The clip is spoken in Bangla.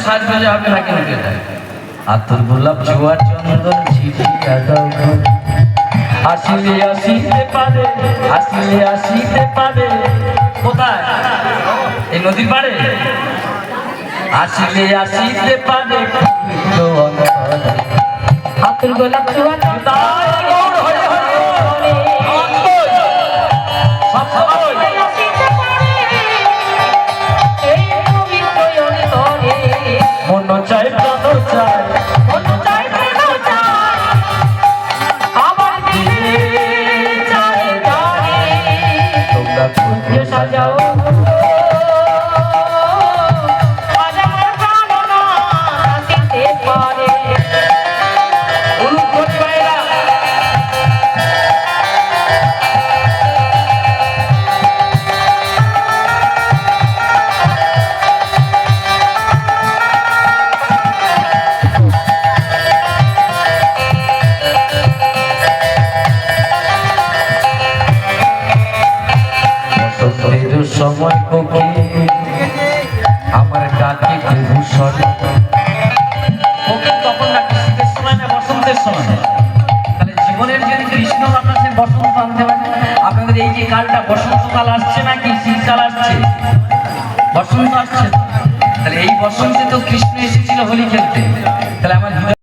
সাজগোজে হবে নাকি নাকি আতর গোলাপ জোয়ার চন্দন ছিটিয়া দাও আসিলে আসিতে পারে আসিলে আসিতে পারে কোথায় এই নদীর পাড়ে আসিলে আসিতে পারে আতর গোলাপ জোয়ার মন চাই প্রাণ চাই আমার দিলে চাই গানে তোমরা খুঁজে সাজাও আজ আমার প্রাণ না আসিতে পারে অনুকূল পায়রা সময় পক্ষে আমার ডাকে ভূষণ ওকে তখন ডাকে শীতের সময় না বসন্তের সময় তাহলে জীবনের যদি কৃষ্ণ আপনাদের বসন্ত আনতে পারে আপনাদের এই যে কালটা বসন্তকাল আসছে নাকি শীতকাল আসছে বসন্ত আসছে তাহলে এই বসন্তে তো কৃষ্ণ এসেছিল হোলি খেলতে তাহলে আমার